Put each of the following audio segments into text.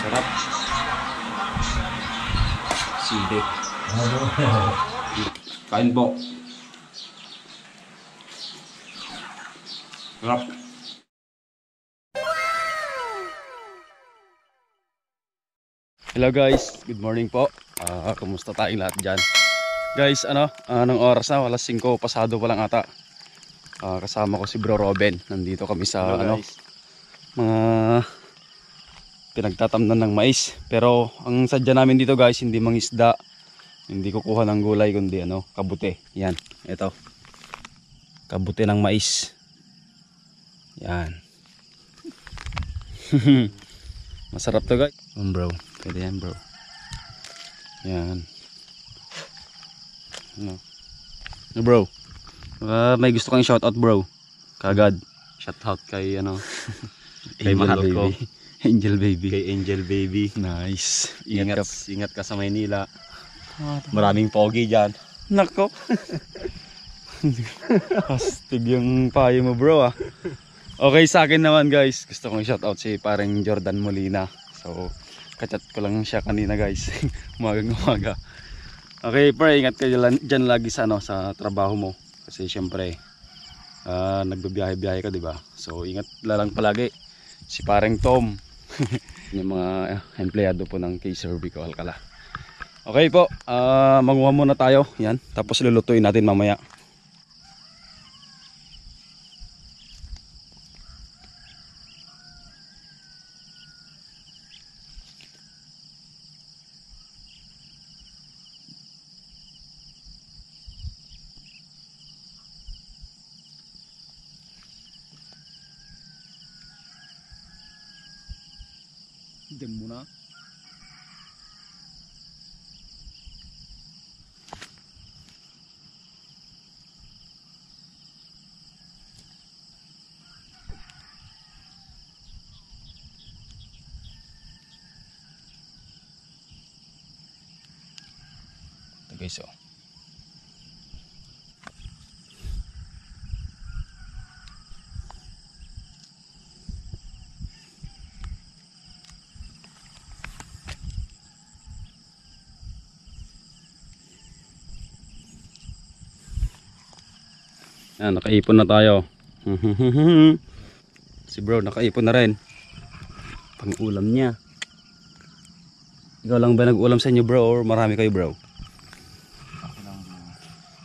Sarap. Sili. Kain po. Sarap. Hello guys, good morning po. Kumusta tayong lahat dyan? Guys, anong oras na? Alas 5 pasado pa lang ata. Kasama ko si Bro Robin. Nandito kami sa mga pinagtatamnan ng mais. Pero ang sadya namin dito guys, hindi mangisda, hindi kukuha ng gulay, kundi kabute. Yan, ito. Kabute ng mais. Yan. Masarap to guys. Bro, pwede yan bro. Yan. Bro, may gusto kang shoutout bro. Kagad. Shoutout kay kay mahal ko. Angel baby. Kay Angel baby. Nice. Ingat ka sa Maynila. Maraming pogi dyan. Nako. Hastig yung payo mo bro ah. Okay, sa akin naman guys, gusto kong shoutout si parang Jordan Molina. So, kachat ko lang siya kanina guys. Umaga. Okay, pre, ingat ka dyan lagi sa sa trabaho mo. Kasi syempre, nagbibiyahe-biyahe ka, di ba? So, ingat lang palagi. Si parang Tom. Yung mga empleyado po ng K-Cervico Alcala. Okay po, manguha muna tayo. Yan, tapos lulutuin natin mamaya. Diyan muna. Ito guys oh. Yan, nakaipon na tayo. Si bro nakaipon na rin. Pang ulam niya. Ikaw lang ba nag-ulam sa inyo bro or marami kayo bro?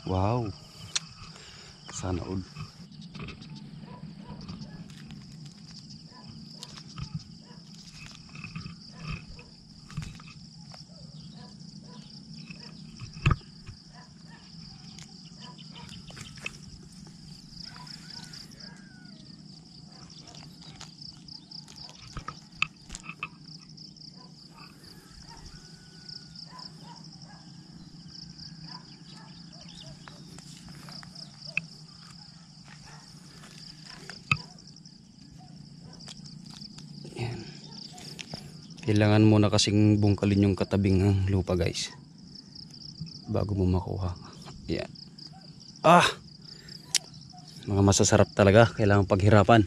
Wow. Sana all. Kailangan mo na kasing bungkalin yung katabing lupa guys bago mo makuha. Yan. Mga masasarap talaga, kailangan paghirapan.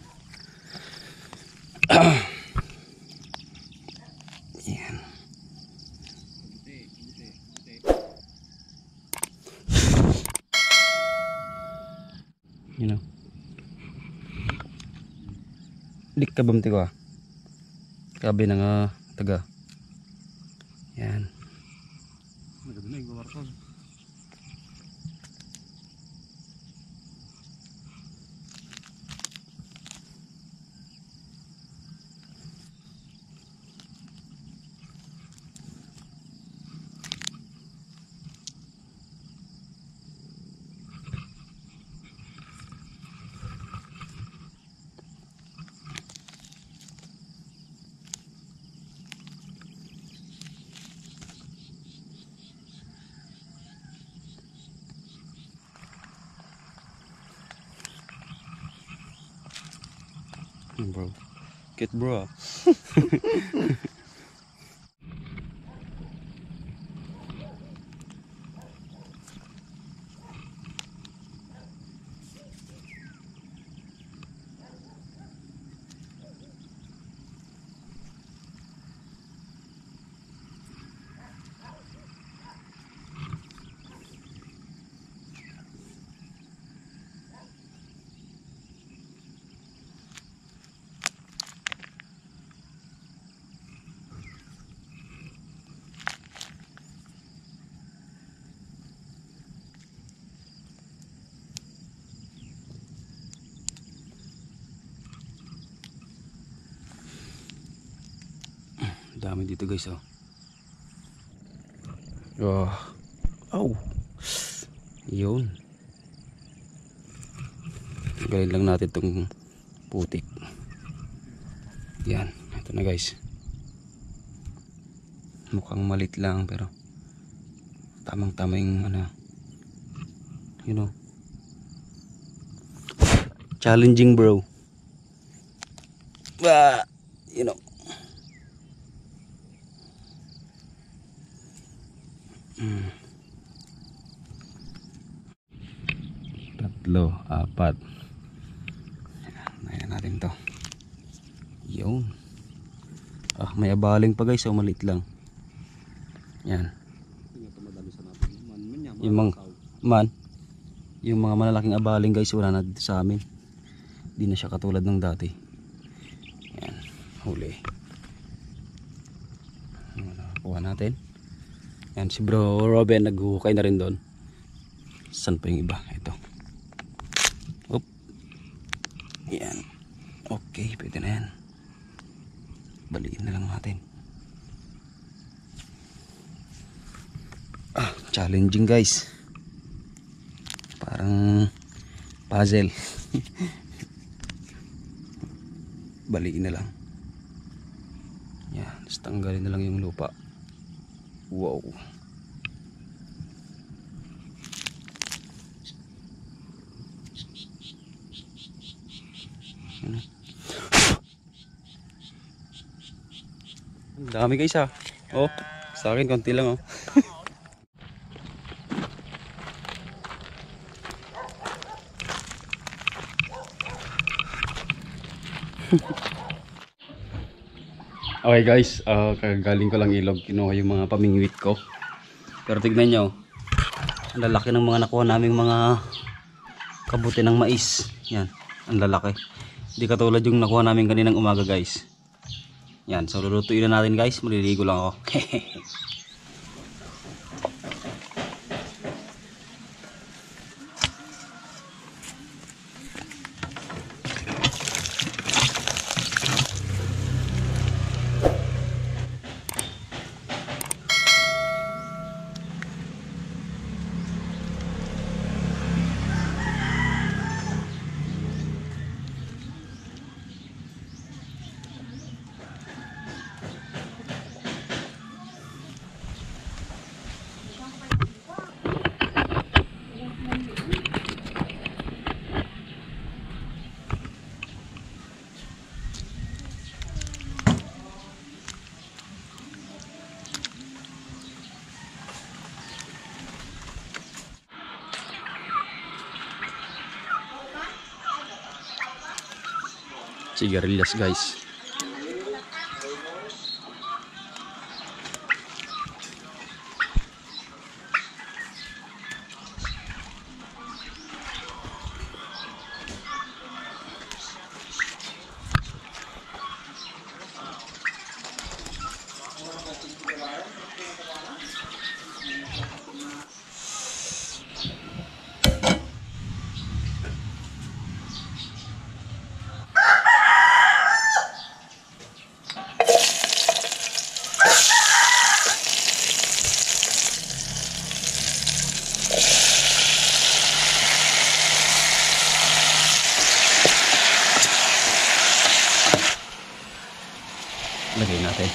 Yan. Dik ka bamti ko kabi na nga taga. Yan. Bro, cute bro. Dami dito guys oh. Oh. Ow. Yun. Tanggalin lang natin itong putik. Yan. Ito na guys. Mukhang malit lang pero tamang tama yung ano. You know. Challenging bro. You know. Tatlo, apat. Ayan natin to. Yun. May abaling pa guys, maliit lang. Yan. Yung mga malalaking abaling guys, wala na dito sa amin. Hindi na siya katulad ng dati. Yan, huli. Kuha natin. Yan, si bro Robin naghuhukay na rin doon. Saan pa yung iba? Ito. Oop. Yan. Okay, pwede na yan. Baliin na lang natin. Challenging guys. Parang puzzle. Baliin na lang. Yan, tanggalin na lang yung lupa. Wow. Dami guys ha. Oh, sa akin konti lang oh. Okay guys, kagaling ko lang ilog, kinuha yung mga pamingwit ko. Pero tignan nyo, ang lalaki ng mga nakuha naming mga kabuti ng mais. Yan, ang lalaki. Hindi katulad yung nakuha namin kaninang umaga guys. Yan, so lulutuin na natin guys, maliligo lang ako. Sigarilyas guys. Lagay natin.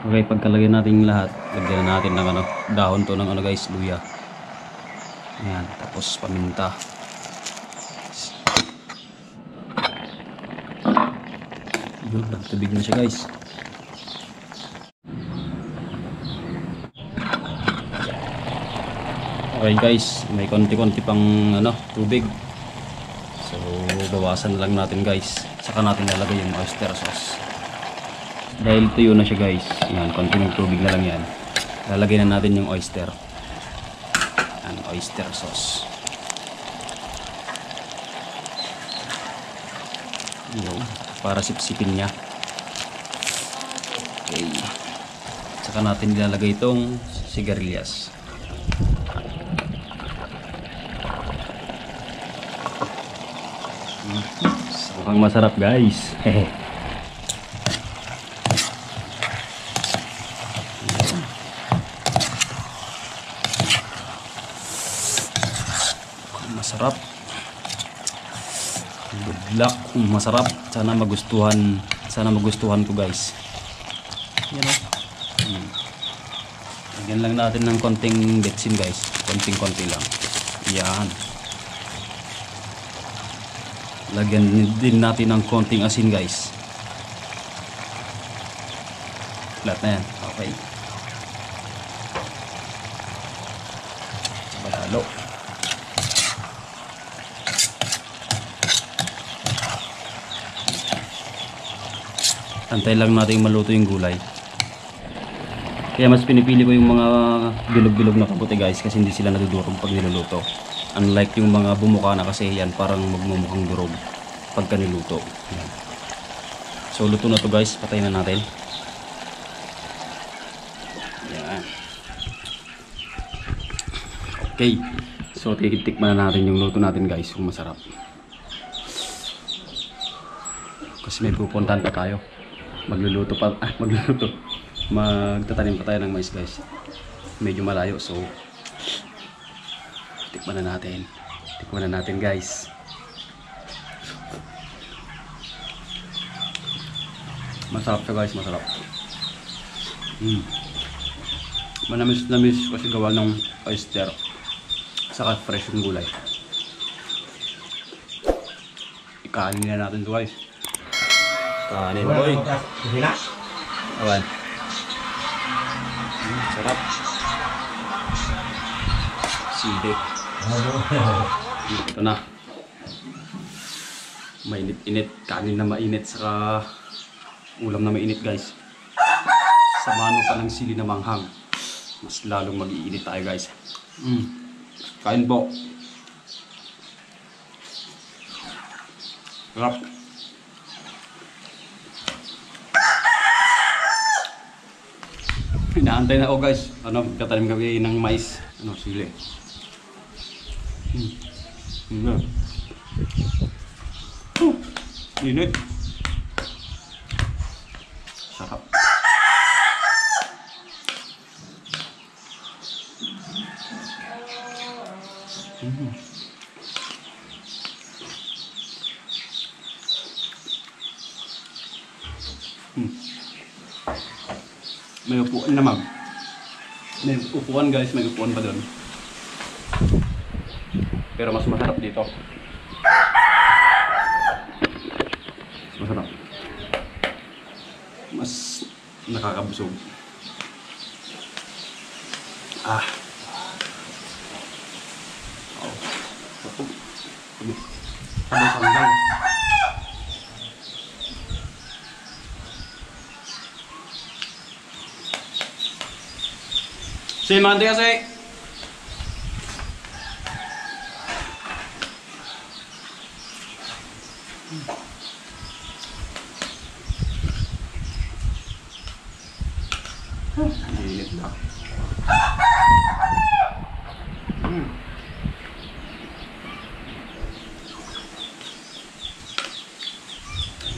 Okay, pagkalagay natin yung lahat, lagyan natin ng ano, dahon to ng ano guys, luya. Ayan, tapos paminta. Yun, nagtubig na siya guys. Okay guys, may konti-konti pang ano, tubig. So, bawasan lang natin guys. Saka natin lalagay yung oyster sauce. Dahil tuyo na siya guys. Yan, konting tubig na lang yan. Lalagay na natin yung oyster. Yan, oyster sauce. Yun, para sipsipin niya. Okay. Saka natin ilalagay itong sigarilyas. Mukhang masarap guys. Sarap. Good luck. Masarap. Sana magustuhan. Sana magustuhan ko guys. Yan o. Lagyan lang natin ng konting betsin guys. Konting-konti lang. Yan. Lagyan din natin ng konting asin guys. Lahat na yan. Okay. Halo. Antay lang natin maluto yung gulay. Kaya mas pinipili ko yung mga bilog-bilog na kabuti guys kasi hindi sila nadudurog pag niluluto. Unlike yung mga bumuka na kasi yan parang magmumukhang durog pagka niluto. Yan. So luto na to guys, patayin na natin. Yan. Okay. So titikman na natin yung luto natin guys kung masarap. Kasi may pupuntahan pa tayo. Magluluto. Magtatanim pa tayo ng mais guys. Medyo malayo so tikman na natin. Tikman na natin guys. Masarap siya guys, masarap. Manamis-namis kasi gawa ng oyster. Saka fresh yung gulay. Ikanin na natin ito guys. Kanin boy. Awan. Sarap. Sili. Ito na. Mainit-init. Kanin na mainit. Saka ulam na mainit guys. Samahan pa ng sili na manghang. Mas lalong mag-iinit tayo guys. Kain po. Sarap. Inaantay na ako guys. Katanim kami ng mais. Sili. Init. Sarap. May upuan naman. May upuan guys, may upuan pa doon. Pero mas masarap dito. Mas masarap. Mas nakakabusog. Ah. Oh. Sabay-sabay. Si Mante kasi. Init na.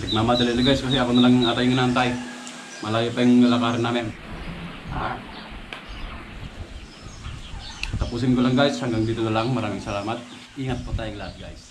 Nagmamadali na guys kasi ako na lang ata yung inaantay. Malayo pa yung lalakarin namin. Tapusin ko lang guys, hanggang dito na lang. Maraming salamat. Ingat po tayong lahat guys.